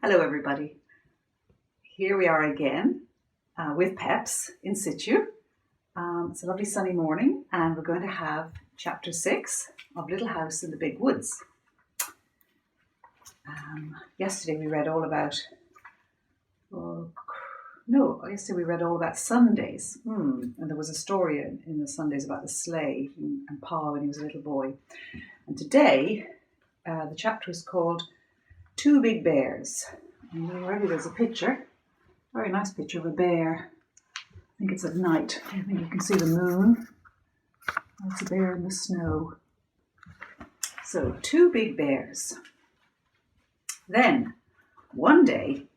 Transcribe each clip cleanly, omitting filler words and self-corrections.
Hello everybody. Here we are again with Peps in situ. It's a lovely sunny morning and we're going to have chapter 6 of Little House in the Big Woods. Yesterday we read all about Sundays. And there was a story in the Sundays about the sleigh and Pa when he was a little boy. And today the chapter is called Two Big Bears. And already there's a picture, very nice picture of a bear. I think it's at night. I think you can see the moon. That's a bear in the snow. So, two big bears. Then, one day,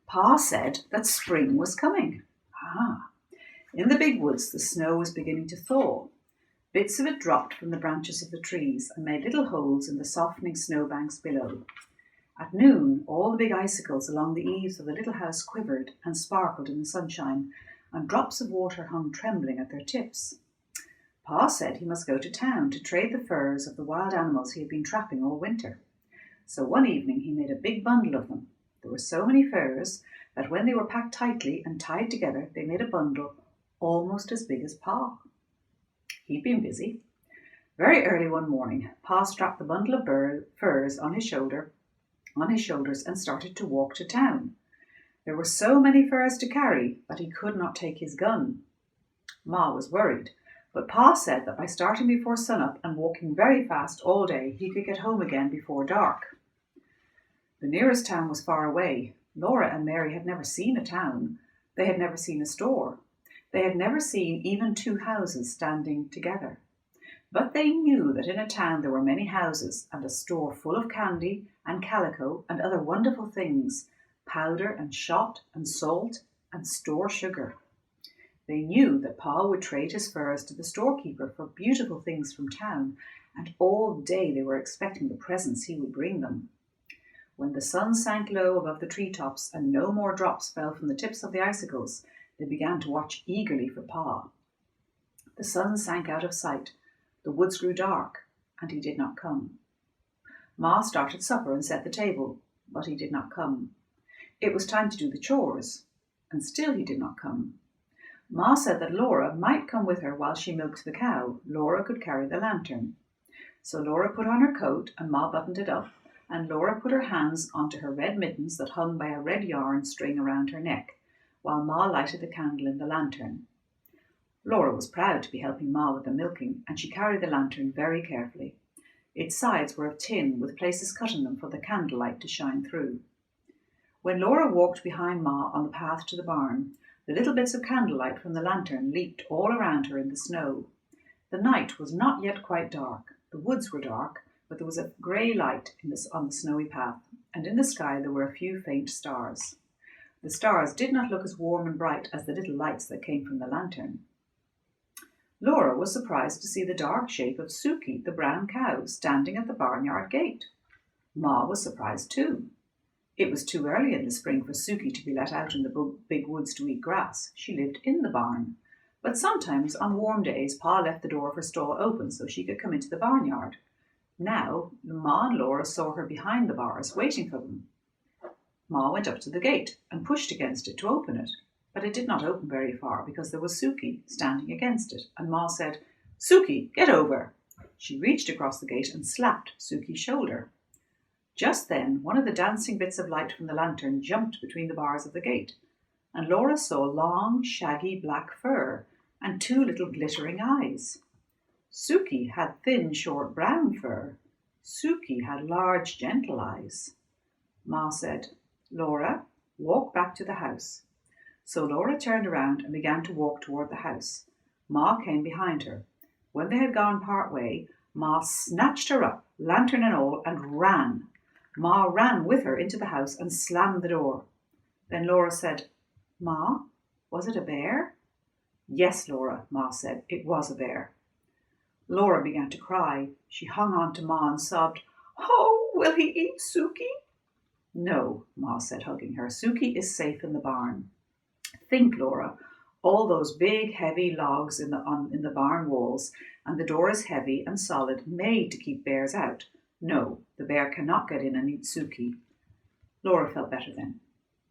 Pa said that spring was coming. In the big woods, the snow was beginning to thaw. Bits of it dropped from the branches of the trees and made little holes in the softening snowbanks below. At noon, all the big icicles along the eaves of the little house quivered and sparkled in the sunshine, and drops of water hung trembling at their tips. Pa said he must go to town to trade the furs of the wild animals he had been trapping all winter. So one evening he made a big bundle of them. There were so many furs that when they were packed tightly and tied together, they made a bundle almost as big as Pa. He'd been busy. Very early one morning, Pa strapped the bundle of furs on his shoulders and started to walk to town. There were so many furs to carry that he could not take his gun. Ma was worried, but Pa said that by starting before sunup and walking very fast all day, he could get home again before dark. The nearest town was far away. Laura and Mary had never seen a town. They had never seen a store. They had never seen even two houses standing together. But they knew that in a town there were many houses and a store full of candy and calico and other wonderful things, powder and shot and salt and store sugar. They knew that Pa would trade his furs to the storekeeper for beautiful things from town, and all day they were expecting the presents he would bring them. When the sun sank low above the treetops and no more drops fell from the tips of the icicles, they began to watch eagerly for Pa. The sun sank out of sight. The woods grew dark, and he did not come. Ma started supper and set the table, but he did not come. It was time to do the chores, and still he did not come. Ma said that Laura might come with her while she milked the cow. Laura could carry the lantern. So Laura put on her coat, and Ma buttoned it up, and Laura put her hands onto her red mittens that hung by a red yarn string around her neck, while Ma lighted the candle in the lantern. Laura was proud to be helping Ma with the milking, and she carried the lantern very carefully. Its sides were of tin, with places cut in them for the candlelight to shine through. When Laura walked behind Ma on the path to the barn, the little bits of candlelight from the lantern leaped all around her in the snow. The night was not yet quite dark. The woods were dark, but there was a grey light on the snowy path, and in the sky there were a few faint stars. The stars did not look as warm and bright as the little lights that came from the lantern. Laura was surprised to see the dark shape of Suki, the brown cow, standing at the barnyard gate. Ma was surprised too. It was too early in the spring for Suki to be let out in the big woods to eat grass. She lived in the barn. But sometimes on warm days, Pa left the door of her stall open so she could come into the barnyard. Now, Ma and Laura saw her behind the bars, waiting for them. Ma went up to the gate and pushed against it to open it. But it did not open very far because there was Suki standing against it, and Ma said, "Suki, get over." She reached across the gate and slapped Suki's shoulder. Just then, one of the dancing bits of light from the lantern jumped between the bars of the gate, and Laura saw long, shaggy black fur and two little glittering eyes. Suki had thin, short brown fur. Suki had large, gentle eyes. Ma said, "Laura, walk back to the house." So Laura turned around and began to walk toward the house. Ma came behind her. When they had gone part way, Ma snatched her up, lantern and all, and ran. Ma ran with her into the house and slammed the door. Then Laura said, "Ma, was it a bear?" "Yes, Laura," Ma said, "it was a bear." Laura began to cry. She hung on to Ma and sobbed, "Oh, will he eat Suki?" "No," Ma said, hugging her. "Suki is safe in the barn." Think, Laura, all those big, heavy logs in the barn walls, and the door is heavy and solid, made to keep bears out. No, the bear cannot get in and eat Suki. Laura felt better then.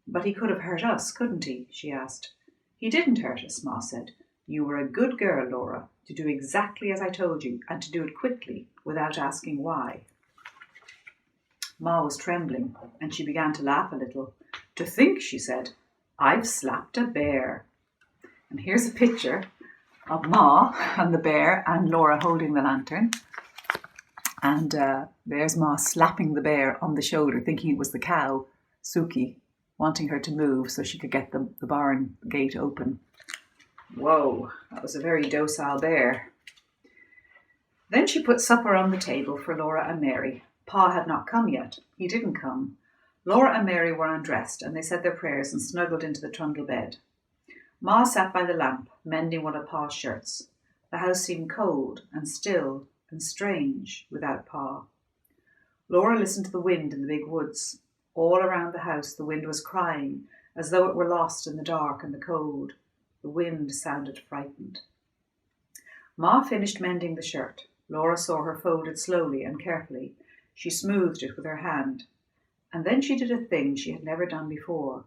But he could have hurt us, couldn't he? She asked. He didn't hurt us, Ma said. You were a good girl, Laura, to do exactly as I told you, and to do it quickly, without asking why. Ma was trembling, and she began to laugh a little. To think, she said, I've slapped a bear. And here's a picture of Ma and the bear and Laura holding the lantern. And there's Ma slapping the bear on the shoulder, thinking it was the cow, Suki, wanting her to move so she could get the barn gate open. Whoa, that was a very docile bear. Then she put supper on the table for Laura and Mary. Pa had not come yet. He didn't come. Laura and Mary were undressed, and they said their prayers and snuggled into the trundle bed. Ma sat by the lamp, mending one of Pa's shirts. The house seemed cold and still and strange without Pa. Laura listened to the wind in the big woods. All around the house the wind was crying, as though it were lost in the dark and the cold. The wind sounded frightened. Ma finished mending the shirt. Laura saw her fold it slowly and carefully. She smoothed it with her hand. And then she did a thing she had never done before.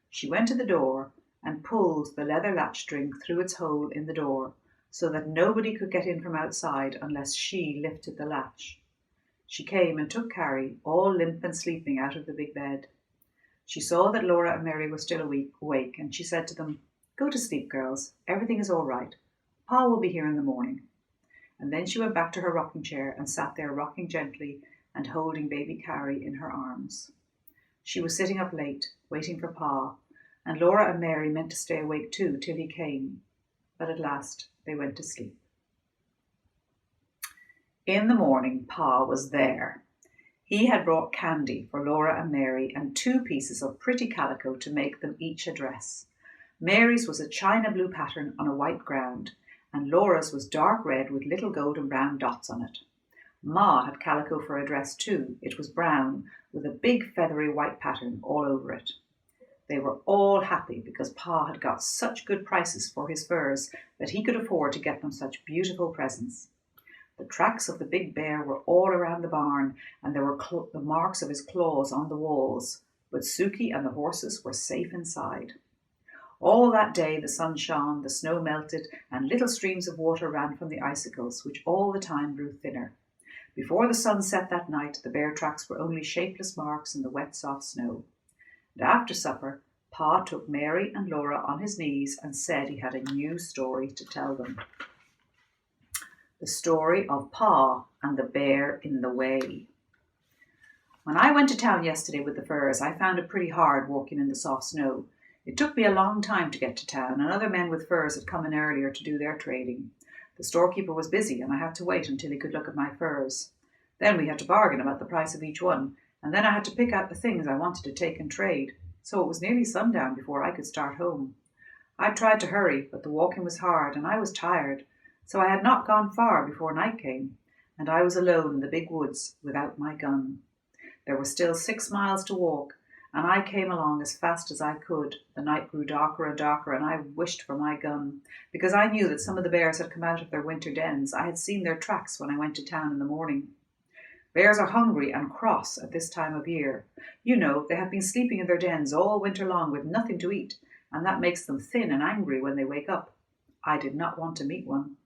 She went to the door and pulled the leather latch string through its hole in the door, so that nobody could get in from outside unless she lifted the latch. She came and took Carrie, all limp and sleeping, out of the big bed. She saw that Laura and Mary were still awake, and she said to them, Go to sleep, girls. Everything is all right. Pa will be here in the morning. And then she went back to her rocking chair and sat there rocking gently and holding baby Carrie in her arms. She was sitting up late, waiting for Pa, and Laura and Mary meant to stay awake too till he came. But at last they went to sleep. In the morning, Pa was there. He had brought candy for Laura and Mary and 2 pieces of pretty calico to make them each a dress. Mary's was a china blue pattern on a white ground, and Laura's was dark red with little golden brown dots on it. Ma had calico for a dress too. It was brown, with a big feathery white pattern all over it. They were all happy because Pa had got such good prices for his furs that he could afford to get them such beautiful presents. The tracks of the big bear were all around the barn, and there were the marks of his claws on the walls, but Suki and the horses were safe inside. All that day the sun shone, the snow melted, and little streams of water ran from the icicles, which all the time grew thinner. Before the sun set that night, the bear tracks were only shapeless marks in the wet, soft snow. And after supper, Pa took Mary and Laura on his knees and said he had a new story to tell them. The story of Pa and the bear in the way. When I went to town yesterday with the furs, I found it pretty hard walking in the soft snow. It took me a long time to get to town, and other men with furs had come in earlier to do their trading. The storekeeper was busy, and I had to wait until he could look at my furs. Then we had to bargain about the price of each one, and then I had to pick out the things I wanted to take and trade, so it was nearly sundown before I could start home. I tried to hurry, but the walking was hard, and I was tired, so I had not gone far before night came, and I was alone in the big woods without my gun. There were still 6 miles to walk, and I came along as fast as I could. The night grew darker and darker, and I wished for my gun, because I knew that some of the bears had come out of their winter dens. I had seen their tracks when I went to town in the morning. Bears are hungry and cross at this time of year. You know, they have been sleeping in their dens all winter long with nothing to eat, and that makes them thin and angry when they wake up. I did not want to meet one.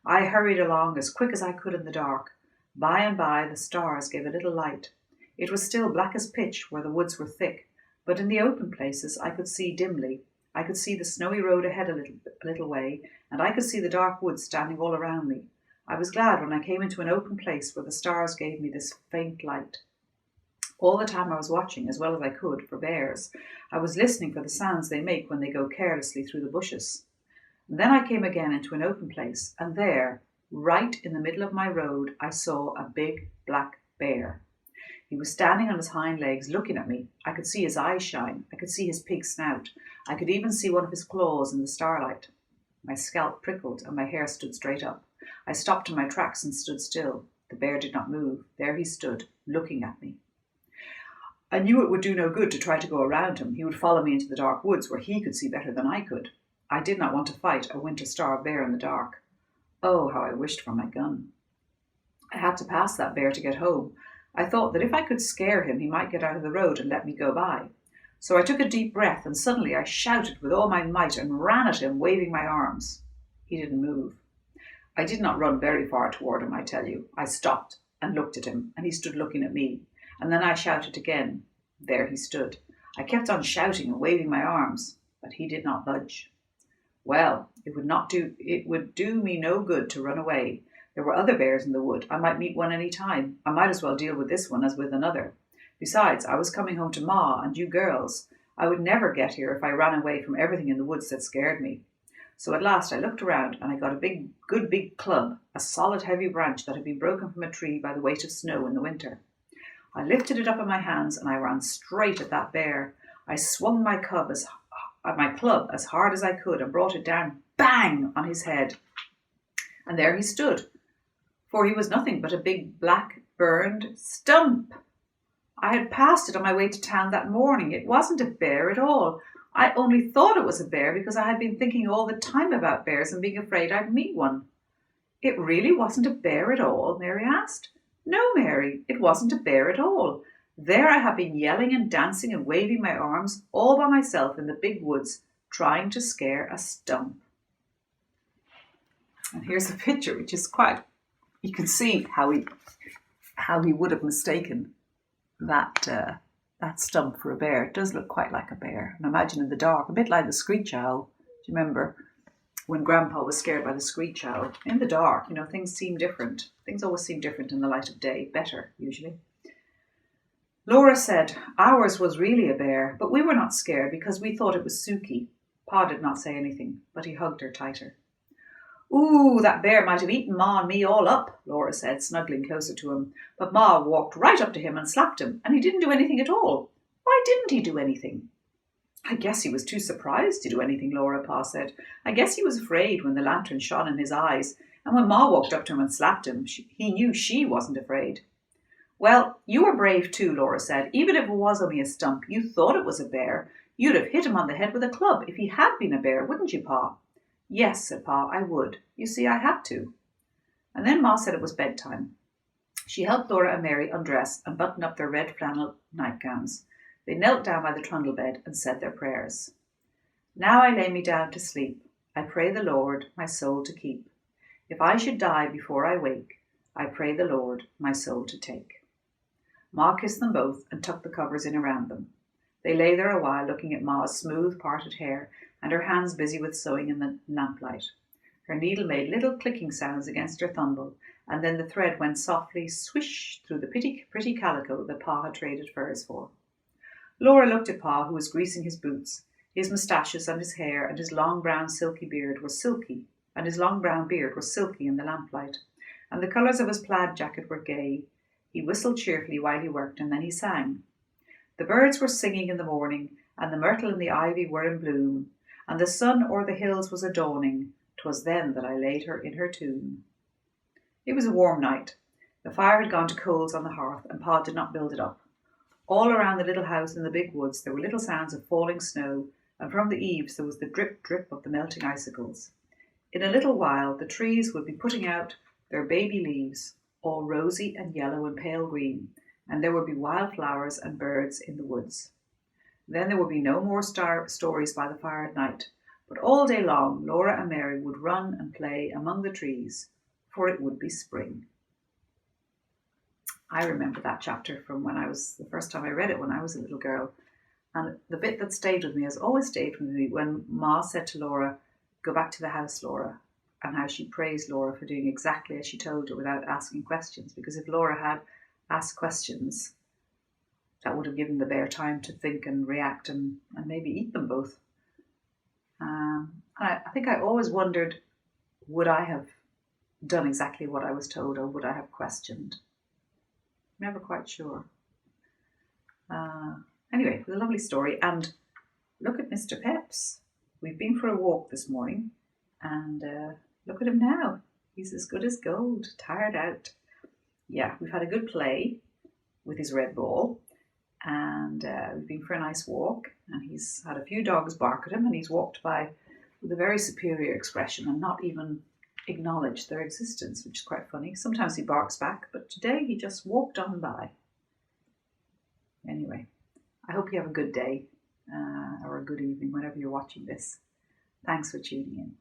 I hurried along as quick as I could in the dark. By and by the stars gave a little light. It was still black as pitch where the woods were thick, but in the open places I could see dimly. I could see the snowy road ahead a little way, and I could see the dark woods standing all around me. I was glad when I came into an open place where the stars gave me this faint light. All the time I was watching, as well as I could, for bears. I was listening for the sounds they make when they go carelessly through the bushes. And then I came again into an open place, and there, right in the middle of my road, I saw a big black bear. He was standing on his hind legs looking at me. I could see his eyes shine. I could see his pig snout. I could even see one of his claws in the starlight. My scalp prickled and my hair stood straight up. I stopped in my tracks and stood still. The bear did not move. There he stood, looking at me. I knew it would do no good to try to go around him. He would follow me into the dark woods where he could see better than I could. I did not want to fight a winter-starved bear in the dark. Oh, how I wished for my gun. I had to pass that bear to get home. I thought that if I could scare him, he might get out of the road and let me go by. So I took a deep breath, and suddenly I shouted with all my might and ran at him, waving my arms. He didn't move. I did not run very far toward him, I tell you. I stopped and looked at him, and he stood looking at me. And then I shouted again. There he stood. I kept on shouting and waving my arms, but he did not budge. Well, it would do me no good to run away. There were other bears in the wood. I might meet one any time. I might as well deal with this one as with another. Besides, I was coming home to Ma and you girls. I would never get here if I ran away from everything in the woods that scared me. So at last I looked around and I got a good big club, a solid heavy branch that had been broken from a tree by the weight of snow in the winter. I lifted it up in my hands and I ran straight at that bear. I swung my club as hard as I could and brought it down, bang, on his head. And there he stood, for he was nothing but a big black burned stump. I had passed it on my way to town that morning. It wasn't a bear at all. I only thought it was a bear because I had been thinking all the time about bears and being afraid I'd meet one. It really wasn't a bear at all, Mary asked. No, Mary, it wasn't a bear at all. There I have been yelling and dancing and waving my arms all by myself in the big woods, trying to scare a stump. And here's a picture, which is you can see how he would have mistaken that stump for a bear. It does look quite like a bear. And imagine in the dark, a bit like the screech owl. Do you remember when Grandpa was scared by the screech owl? In the dark, things seem different. Things always seem different in the light of day. Better, usually. Laura said ours was really a bear, but we were not scared because we thought it was Suki. Pa did not say anything, but he hugged her tighter. Ooh, that bear might have eaten Ma and me all up, Laura said, snuggling closer to him. But Ma walked right up to him and slapped him, and he didn't do anything at all. Why didn't he do anything? I guess he was too surprised to do anything, Laura, Pa said. I guess he was afraid when the lantern shone in his eyes, and when Ma walked up to him and slapped him, he knew she wasn't afraid. Well, you were brave too, Laura said. Even if it was only a stump, you thought it was a bear. You'd have hit him on the head with a club if he had been a bear, wouldn't you, Pa? Yes, said Pa, I would. You see, I had to. And then Ma said it was bedtime. She helped Laura and Mary undress and button up their red flannel nightgowns. They knelt down by the trundle bed and said their prayers. Now I lay me down to sleep. I pray the Lord my soul to keep. If I should die before I wake, I pray the Lord my soul to take. Ma kissed them both and tucked the covers in around them. They lay there a while looking at Ma's smooth parted hair and her hands busy with sewing in the lamplight. Her needle made little clicking sounds against her thimble, and then the thread went softly swish through the pretty calico that Pa had traded furs for. Laura looked at Pa, who was greasing his boots. His moustaches and his hair and his long brown beard were silky in the lamplight, and the colours of his plaid jacket were gay. He whistled cheerfully while he worked, and then he sang. The birds were singing in the morning, and the myrtle and the ivy were in bloom, and the sun o'er the hills was a-dawning. 'Twas then that I laid her in her tomb. It was a warm night. The fire had gone to coals on the hearth, and Pa did not build it up. All around the little house in the big woods there were little sounds of falling snow, and from the eaves there was the drip, drip of the melting icicles. In a little while the trees would be putting out their baby leaves, all rosy and yellow and pale green, and there would be wild flowers and birds in the woods. Then there would be no more stories by the fire at night, but all day long Laura and Mary would run and play among the trees, for it would be spring. I remember that chapter from the first time I read it when I was a little girl, and the bit that stayed with me has always stayed with me when Ma said to Laura, "Go back to the house, Laura," and how she praised Laura for doing exactly as she told her without asking questions, because if Laura had asked questions, that would have given the bear time to think and react and maybe eat them both. I think I always wondered, would I have done exactly what I was told, or would I have questioned? Never quite sure. Anyway, it was a lovely story. And look at Mr. Peps. We've been for a walk this morning, and look at him now. He's as good as gold, tired out. Yeah, we've had a good play with his red ball, and we've been for a nice walk, and he's had a few dogs bark at him, and he's walked by with a very superior expression and not even acknowledged their existence, which is quite funny. Sometimes he barks back, but today he just walked on by. Anyway, I hope you have a good day or a good evening whenever you're watching this. Thanks for tuning in.